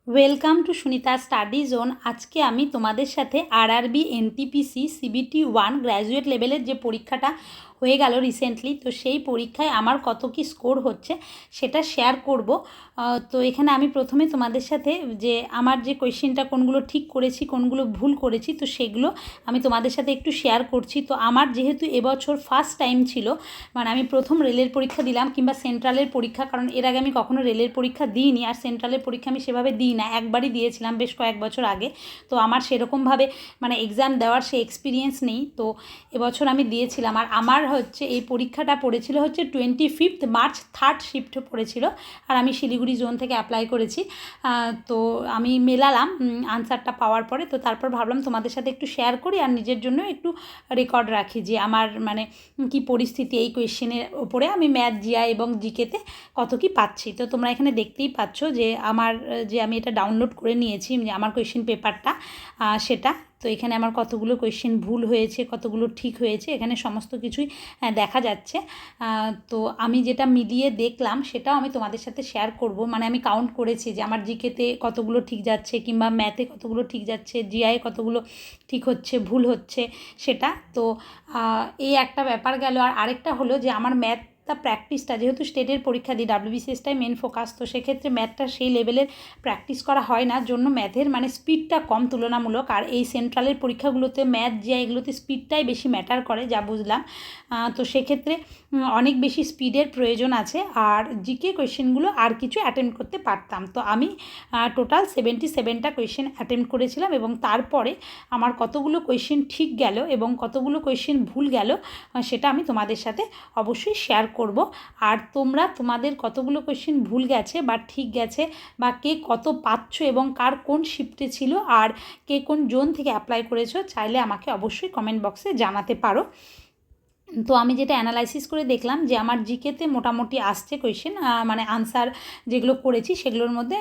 Welcome to Sunita study zone. আজকে আমি তোমাদের সাথে আরআরবি এনটিপিসি CBT 1 গ্র্যাজুয়েট লেভেলের যে পরীক্ষাটা হয়ে গেল রিসেন্টলি, তো সেই পরীক্ষায় আমার কত কি স্কোর হচ্ছে সেটা শেয়ার করব। তো এখানে আমি প্রথমে তোমাদের সাথে যে আমার যে কোয়েশ্চেনটা কোনগুলো ঠিক করেছি কোনগুলো ভুল করেছি তো সেগুলো আমি তোমাদের সাথে একটু শেয়ার করছি। তো আমার যেহেতু এবছর ফার্স্ট টাইম ছিল, মানে আমি প্রথম রেলের পরীক্ষা দিলাম কিংবা সেন্ট্রালের পরীক্ষা, কারণ এর আগে আমি কখনো রেলের পরীক্ষা দিইনি আর সেন্ট্রালের পরীক্ষা আমি সেভাবে দিই না, একবারই দিয়েছিলাম বেশ কয়েক বছর আগে। তো আমার সেরকমভাবে মানে এক্সাম দেওয়ার সে এক্সপিরিয়েন্স নেই, তো এবছর আমি দিয়েছিলাম। আর আমার হচ্ছে এই পরীক্ষাটা পড়েছিল হচ্ছে 25 মার্চ, থার্ড শিফট পড়েছিল, আর আমি শিলিগুড়ি জোন থেকে অ্যাপ্লাই করেছি। তো আমি মেলালাম আনসারটা পাওয়ার পরে, তো তারপর ভাবলাম তোমাদের সাথে একটু শেয়ার করি আর নিজের জন্য একটু রেকর্ড রাখি যে আমার মানে কি পরিস্থিতি এই কোয়েশ্চেনের ওপরে, আমি ম্যাথ, জিআই এবং জিকেতে কত কি পাচ্ছি। তো তোমরা এখানে দেখতেই পাচ্ছ যে আমার যে আমি এটা ডাউনলোড করে নিয়েছি যে আমার কোয়েশ্চেন পেপারটা সেটা। তো এখানে আমার কতগুলো কোয়েশ্চেন ভুল হয়েছে কতগুলো ঠিক হয়েছে এখানে সমস্ত কিছুই দেখা যাচ্ছে। তো আমি যেটা মিলিয়ে দেখলাম সেটাও আমি তোমাদের সাথে শেয়ার করব। মানে আমি কাউন্ট করেছি যে আমার জিকেতে কতগুলো ঠিক যাচ্ছে কিংবা ম্যাথে কতগুলো ঠিক যাচ্ছে, জিআই কতগুলো ঠিক হচ্ছে ভুল হচ্ছে সেটা। তো এই একটা ব্যাপার গেল। আর আরেকটা হলো যে আমার ম্যাথটা প্র্যাকটিসটা, যেহেতু স্টেটের পরীক্ষা দিই, WBCSটাই মেন ফোকাস, তো সেক্ষেত্রে ম্যাথটা সেই লেভেলের প্র্যাকটিস করা হয় না, জন্য ম্যাথের মানে স্পিডটা কম তুলনামূলক। আর এই সেন্ট্রালের পরীক্ষাগুলোতে ম্যাথ জিআই এগুলোতে স্পিডটাই বেশি ম্যাটার করে যা বুঝলাম। তো সেক্ষেত্রে অনেক বেশি স্পিডের প্রয়োজন আছে। আর জিকে কোয়েশ্চেনগুলো আর কিছু অ্যাটেম্প্ট করতে পারতাম। তো আমি টোটাল 77টা কোয়েশ্চেন অ্যাটেম্প্ট করেছিলাম এবং তারপরে আমার কতগুলো কোয়েশ্চেন ঠিক গেল এবং কতগুলো কোয়েশ্চেন ভুল গেল সেটা আমি তোমাদের সাথে অবশ্যই শেয়ার করব। আর তোমরা তোমাদের কতগুলো কোয়েশ্চেন ভুল গেছে বা ঠিক গেছে বা কে কত পাচ্ছ এবং কার কোন শিফটে ছিল আর কে কোন জোন থেকে অ্যাপ্লাই করেছো চাইলে আমাকে অবশ্যই কমেন্ট বক্সে জানাতে পারো। তো আমি যেটা অ্যানালাইসিস করে দেখলাম যে আমার জিকেতে মোটামুটি আসছে কোয়েশ্চেন, মানে আনসার যেগুলো করেছি সেগুলোর মধ্যে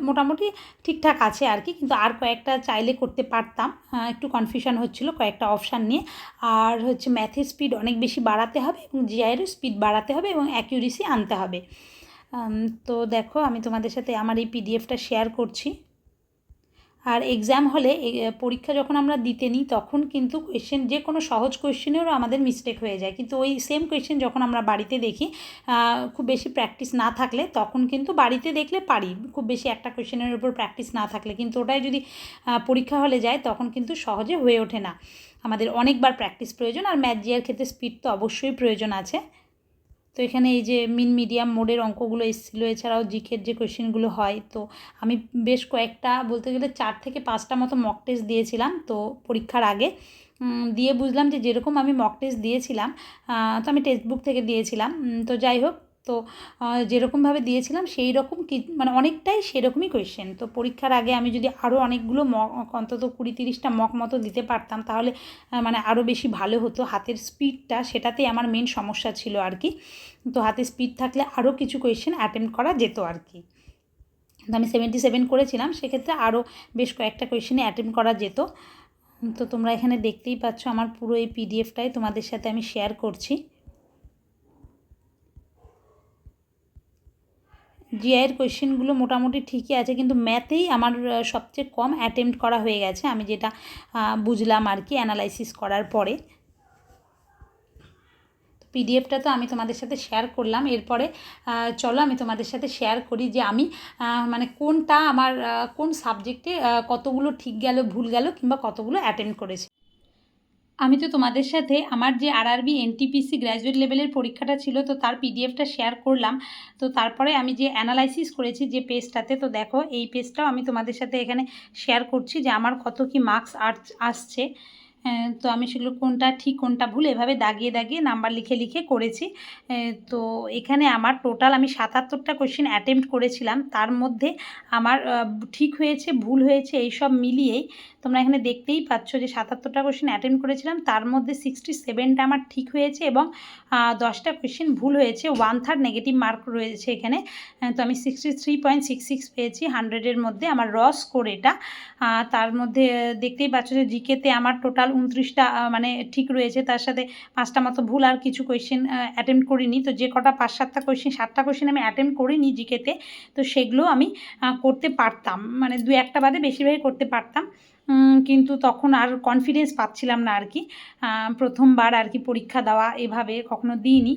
মোটামুটি ঠিকঠাক আছে আর কি, কিন্তু আর কয়েকটা চাইলে করতে পারতাম। একটু কনফিউশন হচ্ছিলো কয়েকটা অপশান নিয়ে। আর হচ্ছে ম্যাথের স্পিড অনেক বেশি বাড়াতে হবে এবং জিআইয়েরও স্পিড বাড়াতে হবে এবং অ্যাকিউরেসি আনতে হবে। তো দেখো আমি তোমাদের সাথে আমার এই পিডিএফটা শেয়ার করছি। আর এক্সাম হলে পরীক্ষা যখন আমরা দিতে নিই তখন কিন্তু কোয়েশ্চেন যে কোনো সহজ কোয়েশ্চেনেরও আমাদের মিস্টেক হয়ে যায়, কিন্তু ওই সেম কোয়েশ্চেন যখন আমরা বাড়িতে দেখি খুব বেশি প্র্যাকটিস না থাকলে তখন কিন্তু বাড়িতে দেখলে পারি, খুব বেশি একটা কোয়েশ্চেনের উপর প্র্যাকটিস না থাকলে, কিন্তু ওটাই যদি পরীক্ষা হলে যায় তখন কিন্তু সহজে হয়ে ওঠে না, আমাদের অনেকবার প্র্যাকটিস প্রয়োজন। আর ম্যাথ জিআর ক্ষেত্রে স্পিড তো অবশ্যই প্রয়োজন আছে। তো এখানে এই যে মিডিয়াম মোডের অঙ্কগুলো এসেছিলো, এছাড়াও জিকের যে কোয়েশ্চেনগুলো হয়, তো আমি বেশ কয়েকটা বলতে গেলে 4 থেকে 5টা মতো মক টেস্ট দিয়েছিলাম তো পরীক্ষার আগে। দিয়ে বুঝলাম যে যেরকম আমি মক টেস্ট দিয়েছিলাম, তো আমি টেক্সট বুক থেকে দিয়েছিলাম, তো যাই হোক, তো যেরকমভাবে দিয়েছিলাম সেই রকম কি মানে অনেকটাই সেরকমই কোয়েশ্চেন। তো পরীক্ষার আগে আমি যদি আরও অনেকগুলো মক অন্তত 20-30টা মক মতো দিতে পারতাম তাহলে মানে আরও বেশি ভালো হতো। হাতের স্পিডটা সেটাতেই আমার মেন সমস্যা ছিল আর কি। তো হাতে স্পিড থাকলে আরও কিছু কোয়েশ্চেন অ্যাটেম্প্ট করা যেত আর কি। তো আমি 77 করেছিলাম, সেক্ষেত্রে আরও বেশ কয়েকটা কোয়েশ্চেনে অ্যাটেম্প্ট করা যেত। তো তোমরা এখানে দেখতেই পাচ্ছ আমার পুরো এই পিডিএফটাই তোমাদের সাথে আমি শেয়ার করছি। জিআইয়ের কোয়েশ্চেনগুলো মোটামুটি ঠিকই আছে, কিন্তু ম্যাথেই আমার সবচেয়ে কম অ্যাটেম্প্ট করা হয়ে গেছে, আমি যেটা বুঝলাম আর কি অ্যানালাইসিস করার পরে। পিডিএফটা তো আমি তোমাদের সাথে শেয়ার করলাম, এরপরে চলো আমি তোমাদের সাথে শেয়ার করি যে আমি মানে কোনটা আমার কোন সাবজেক্টে কতগুলো ঠিক গেল ভুল গেল কিংবা কতগুলো অ্যাটেম্প্ট করেছি। আমি তো তোমাদের সাথে আমার যে আরআরবি এনটিপিসি গ্র্যাজুয়েট লেভেলের পরীক্ষাটা ছিল তো তার পিডিএফটা শেয়ার করলাম। তো তারপরে আমি যে অ্যানালাইসিস করেছি যে পেজটাতে, তো দেখো এই পেজটাও আমি তোমাদের সাথে এখানে শেয়ার করছি যে আমার কত কি মার্কস আসছে। তো আমি সেগুলো কোনটা ঠিক কোনটা ভুল এভাবে দাগিয়ে দাগিয়ে নাম্বার লিখে লিখে করেছি। তো এখানে আমার টোটাল আমি 77টা কোয়েশ্চেন অ্যাটেম্প্ট করেছিলাম, তার মধ্যে আমার ঠিক হয়েছে ভুল হয়েছে এইসব মিলিয়েই তোমরা এখানে দেখতেই পাচ্ছ যে 77টা কোয়েশ্চেন অ্যাটেম্প্ট করেছিলাম, তার মধ্যে 67টা আমার ঠিক হয়েছে এবং 10টা কোয়েশ্চেন ভুল হয়েছে, 1/3 নেগেটিভ মার্ক রয়েছে এখানে। তো আমি 63.66 পেয়েছি 100-এর মধ্যে, আমার র স্কোর এটা। তার মধ্যে দেখতেই পাচ্ছ যে জিকেতে আমার টোটাল 29টা মানে ঠিক রয়েছে, তার সাথে 5টা মতো ভুল, আর কিছু কোয়েশ্চেন অ্যাটেম্প্ট করিনি। তো যে কটা 5-7টা কোয়েশ্চেন 7টা কোয়েশ্চেন আমি অ্যাটেম্প্ট করিনি জিকেতে, তো সেগুলো আমি করতে পারতাম, মানে 2-1টা বাদে বেশিরভাগই করতে পারতাম। কিন্তু তখন আর কনফিডেন্স পাচ্ছিলাম না আর কি, প্রথমবার আর কি পরীক্ষা দেওয়া, এভাবে কখনো দিইনি।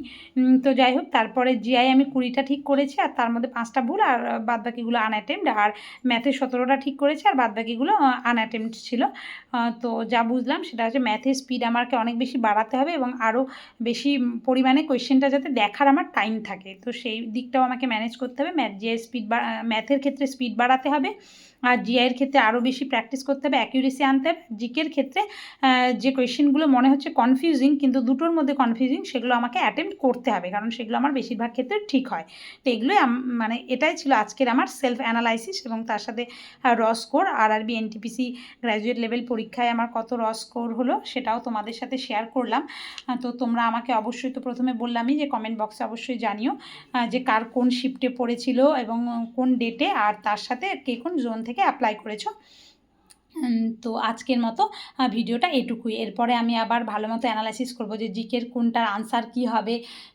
তো যাই হোক, তারপরে জিআই আমি 20টা ঠিক করেছি, আর তার মধ্যে 5টা ভুল, আর বাদবাকিগুলো আনঅ্যাটেম্পড। আর ম্যাথে 17টা ঠিক করেছি, আর বাদবাকিগুলো আনঅ্যাটেম্পড ছিল। তো যা বুঝলাম সেটা হচ্ছে ম্যাথের স্পিড আমাকে অনেক বেশি বাড়াতে হবে, এবং আরও বেশি পরিমাণে কোয়েশ্চেনটা যাতে দেখার আমার টাইম থাকে, তো সেই দিকটাও আমাকে ম্যানেজ করতে হবে। ম্যাথের ক্ষেত্রে স্পিড বাড়াতে হবে, আর জিআইয়ের ক্ষেত্রে আরও বেশি প্র্যাকটিস করতে হবে, অ্যাকিউরেসি আনতে হবে। জিকের ক্ষেত্রে যে কোয়েশ্চেনগুলো মনে হচ্ছে কনফিউজিং, কিন্তু দুটোর মধ্যে কনফিউজিং, সেগুলো আমাকে অ্যাটেম্প্ট করতে হবে, কারণ সেগুলো আমার বেশিরভাগ ক্ষেত্রে ঠিক হয়। তো এগুলোই মানে এটাই ছিল আজকের আমার সেলফ অ্যানালাইসিস, এবং তার সাথে র score, RRB NTPC graduate level পরীক্ষায় আমার কত র স্কোর হলো সেটাও তোমাদের সাথে শেয়ার করলাম। তো তোমরা আমাকে অবশ্যই, তো প্রথমে বললামই যে কমেন্ট বক্সে অবশ্যই জানিও যে কার কোন শিফটে পড়েছিল এবং কোন ডেটে, আর তার সাথে কে কোন জোন থেকে অ্যাপ্লাই করেছো। তো আজকের মতো ভিডিওটা এটুকুই। এরপরে আমি আবার ভালো মতো অ্যানালাইসিস করব যে জিকের কোনটার আনসার কী হবে,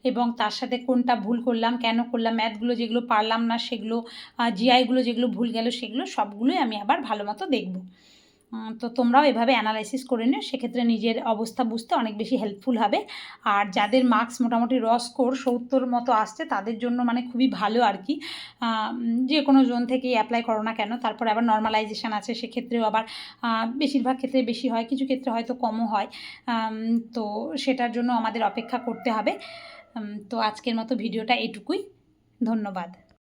এবং তার সাথে কোনটা ভুল করলাম, কেন করলাম, ম্যাথগুলো যেগুলো পারলাম না সেগুলো, জিআইগুলো যেগুলো ভুল গেল সেগুলো সবগুলোই আমি আবার ভালো মতো দেখব। তো তোমরাও এভাবে অ্যানালাইসিস করে নিও, সেক্ষেত্রে নিজের অবস্থা বুঝতে অনেক বেশি হেল্পফুল হবে। আর যাদের মার্কস মোটামুটি র স্কোর 70 মতো আসছে তাদের জন্য মানে খুবই ভালো আর কি, যে কোনো জোন থেকেই অ্যাপ্লাই করো না কেন। তারপরে আবার নর্মালাইজেশান আছে, সেক্ষেত্রেও আবার বেশিরভাগ ক্ষেত্রে বেশি হয়, কিছু ক্ষেত্রে হয়তো কমও হয়। তো সেটার জন্য আমাদের অপেক্ষা করতে হবে। তো আজকের মতো ভিডিওটা এটুকুই। ধন্যবাদ।